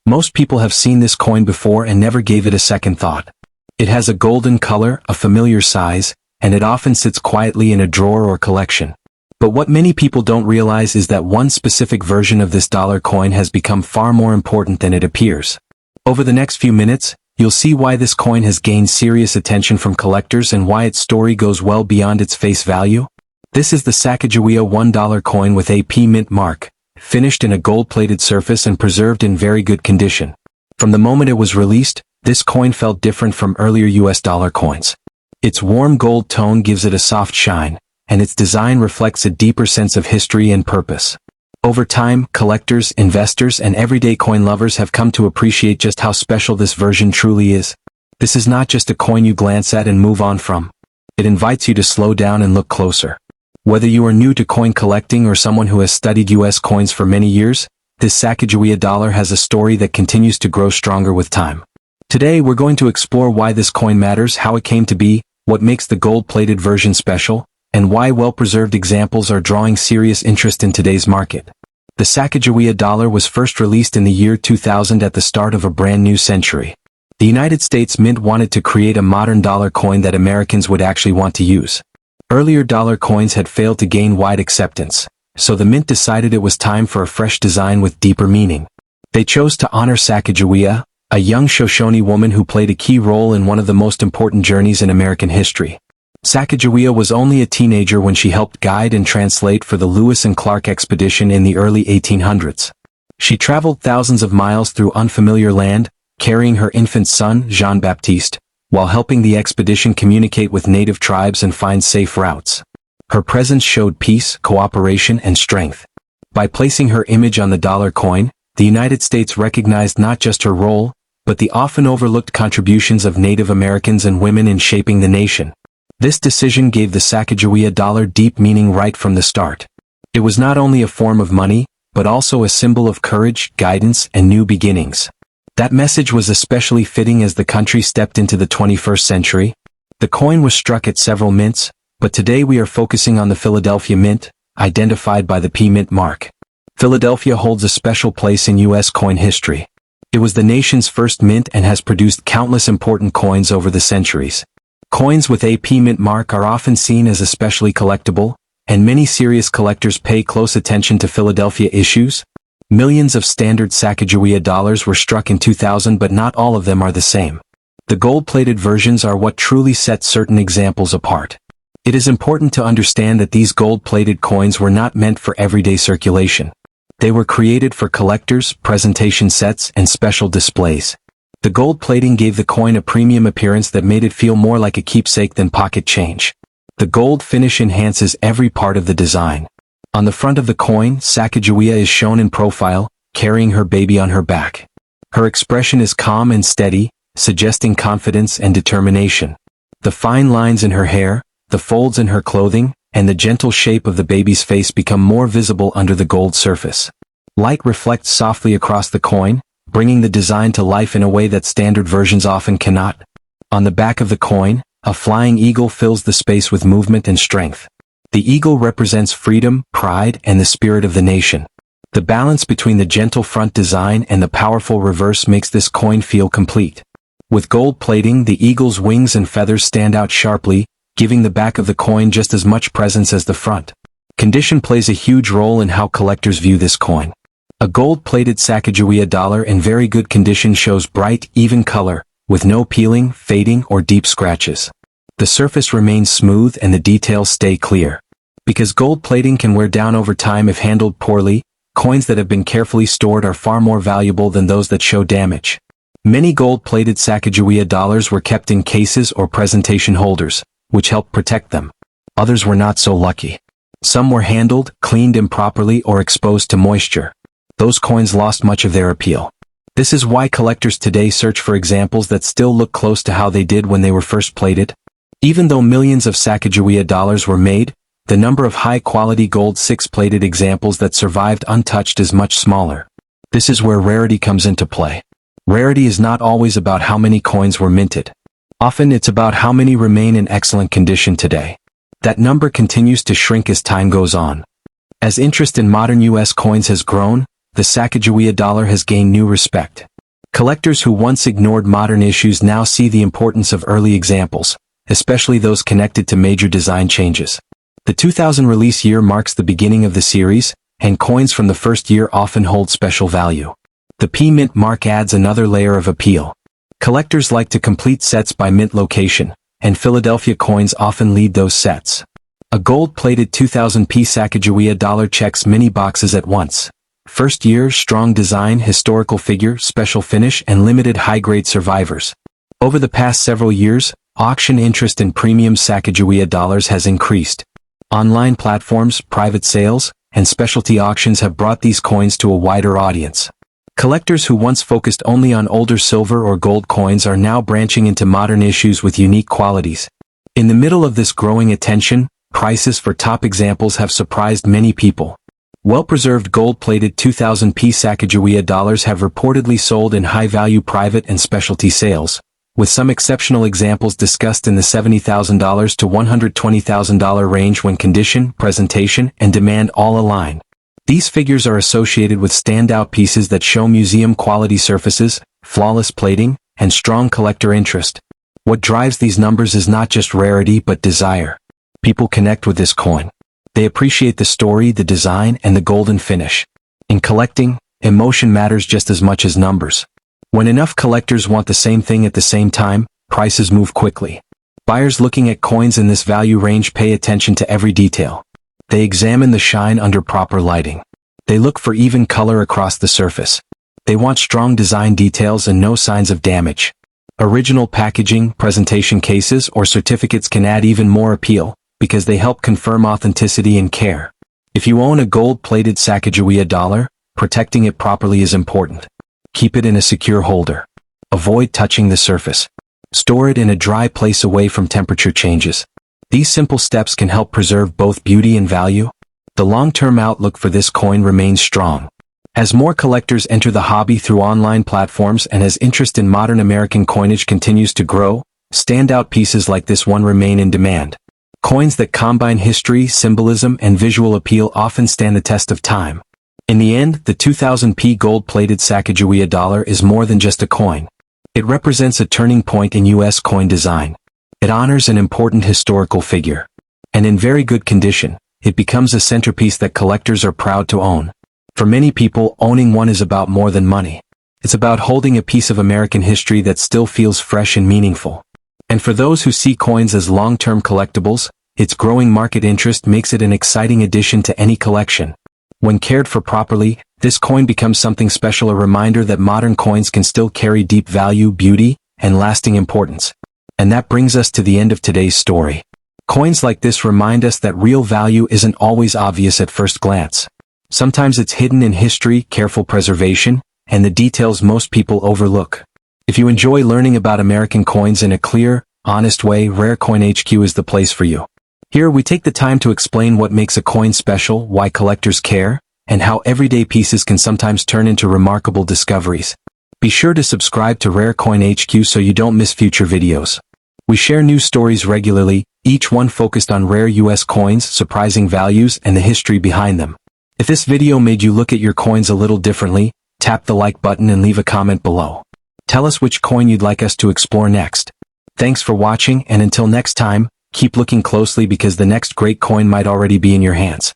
Most people have seen this coin before and never gave it a second thought. It has a golden color, a familiar size, and it often sits quietly in a drawer or collection. But what many people don't realize is that one specific version of this dollar coin has become far more important than it appears. Over the next few minutes, you'll see why this coin has gained serious attention from collectors and why its story goes well beyond its face value. This is the Sacagawea $1 coin with AP mint mark, finished in a gold-plated surface and preserved in very good condition. From the moment it was released, this coin felt different from earlier US dollar coins. Its warm gold tone gives it a soft shine, and its design reflects a deeper sense of history and purpose. Over time, collectors, investors, and everyday coin lovers have come to appreciate just how special this version truly is. This is not just a coin you glance at and move on from. It invites you to slow down and look closer. Whether you are new to coin collecting or someone who has studied US coins for many years, this Sacagawea dollar has a story that continues to grow stronger with time. Today we're going to explore why this coin matters, how it came to be, what makes the gold-plated version special, and why well-preserved examples are drawing serious interest in today's market. The Sacagawea dollar was first released in the year 2000 at the start of a brand new century. The United States Mint wanted to create a modern dollar coin that Americans would actually want to use. Earlier dollar coins had failed to gain wide acceptance, so the Mint decided it was time for a fresh design with deeper meaning. They chose to honor Sacagawea, a young Shoshone woman who played a key role in one of the most important journeys in American history. Sacagawea was only a teenager when she helped guide and translate for the Lewis and Clark expedition in the early 1800s. She traveled thousands of miles through unfamiliar land, carrying her infant son, Jean-Baptiste, while helping the expedition communicate with native tribes and find safe routes. Her presence showed peace, cooperation, and strength. By placing her image on the dollar coin, the United States recognized not just her role, but the often overlooked contributions of Native Americans and women in shaping the nation. This decision gave the Sacagawea dollar deep meaning right from the start. It was not only a form of money, but also a symbol of courage, guidance, and new beginnings. That message was especially fitting as the country stepped into the 21st century. The coin was struck at several mints, but today we are focusing on the Philadelphia Mint, identified by the P Mint mark. Philadelphia holds a special place in U.S. coin history. It was the nation's first mint and has produced countless important coins over the centuries. Coins with a P Mint mark are often seen as especially collectible, and many serious collectors pay close attention to Philadelphia issues. Millions of standard Sacagawea dollars were struck in 2000, but not all of them are the same. The gold-plated versions are what truly set certain examples apart. It is important to understand that these gold-plated coins were not meant for everyday circulation. They were created for collectors, presentation sets, and special displays. The gold plating gave the coin a premium appearance that made it feel more like a keepsake than pocket change. The gold finish enhances every part of the design. On the front of the coin, Sacagawea is shown in profile, carrying her baby on her back. Her expression is calm and steady, suggesting confidence and determination. The fine lines in her hair, the folds in her clothing, and the gentle shape of the baby's face become more visible under the gold surface. Light reflects softly across the coin, bringing the design to life in a way that standard versions often cannot. On the back of the coin, a flying eagle fills the space with movement and strength. The eagle represents freedom, pride, and the spirit of the nation. The balance between the gentle front design and the powerful reverse makes this coin feel complete. With gold plating, the eagle's wings and feathers stand out sharply, giving the back of the coin just as much presence as the front. Condition plays a huge role in how collectors view this coin. A gold-plated Sacagawea dollar in very good condition shows bright, even color, with no peeling, fading, or deep scratches. The surface remains smooth and the details stay clear. Because gold plating can wear down over time if handled poorly, coins that have been carefully stored are far more valuable than those that show damage. Many gold-plated Sacagawea dollars were kept in cases or presentation holders, which helped protect them. Others were not so lucky. Some were handled, cleaned improperly, or exposed to moisture. Those coins lost much of their appeal. This is why collectors today search for examples that still look close to how they did when they were first plated. Even though millions of Sacagawea dollars were made, the number of high-quality gold 6-plated examples that survived untouched is much smaller. This is where rarity comes into play. Rarity is not always about how many coins were minted. Often it's about how many remain in excellent condition today. That number continues to shrink as time goes on. As interest in modern U.S. coins has grown, the Sacagawea dollar has gained new respect. Collectors who once ignored modern issues now see the importance of early examples, especially those connected to major design changes. The 2000 release year marks the beginning of the series, and coins from the first year often hold special value. The P-Mint mark adds another layer of appeal. Collectors like to complete sets by mint location, and Philadelphia coins often lead those sets. A gold-plated 2000p Sacagawea dollar checks many boxes at once. First year, strong design, historical figure, special finish, and limited high-grade survivors. Over the past several years, auction interest in premium Sacagawea dollars has increased. Online platforms, private sales, and specialty auctions have brought these coins to a wider audience. Collectors who once focused only on older silver or gold coins are now branching into modern issues with unique qualities. In the middle of this growing attention, prices for top examples have surprised many people. Well-preserved gold-plated 2000p Sacagawea dollars have reportedly sold in high-value private and specialty sales, with some exceptional examples discussed in the $70,000 to $120,000 range when condition, presentation, and demand all align. These figures are associated with standout pieces that show museum-quality surfaces, flawless plating, and strong collector interest. What drives these numbers is not just rarity but desire. People connect with this coin. They appreciate the story, the design, and the golden finish. In collecting, emotion matters just as much as numbers. When enough collectors want the same thing at the same time, prices move quickly. Buyers looking at coins in this value range pay attention to every detail. They examine the shine under proper lighting. They look for even color across the surface. They want strong design details and no signs of damage. Original packaging, presentation cases, or certificates can add even more appeal, because they help confirm authenticity and care. If you own a gold-plated Sacagawea dollar, protecting it properly is important. Keep it in a secure holder. Avoid touching the surface. Store it in a dry place away from temperature changes. These simple steps can help preserve both beauty and value. The long-term outlook for this coin remains strong. As more collectors enter the hobby through online platforms and as interest in modern American coinage continues to grow, standout pieces like this one remain in demand. Coins that combine history, symbolism, and visual appeal often stand the test of time. In the end, the 2000p gold-plated Sacagawea dollar is more than just a coin. It represents a turning point in U.S. coin design. It honors an important historical figure. And in very good condition, it becomes a centerpiece that collectors are proud to own. For many people, owning one is about more than money. It's about holding a piece of American history that still feels fresh and meaningful. And for those who see coins as long-term collectibles, its growing market interest makes it an exciting addition to any collection. When cared for properly, this coin becomes something special, a reminder that modern coins can still carry deep value, beauty, and lasting importance. And that brings us to the end of today's story. Coins like this remind us that real value isn't always obvious at first glance. Sometimes it's hidden in history, careful preservation, and the details most people overlook. If you enjoy learning about American coins in a clear, honest way, Rare Coin HQ is the place for you. Here we take the time to explain what makes a coin special, why collectors care, and how everyday pieces can sometimes turn into remarkable discoveries. Be sure to subscribe to Rare Coin HQ so you don't miss future videos. We share new stories regularly, each one focused on rare US coins, surprising values, and the history behind them. If this video made you look at your coins a little differently, tap the like button and leave a comment below. Tell us which coin you'd like us to explore next. Thanks for watching, and until next time, keep looking closely because the next great coin might already be in your hands.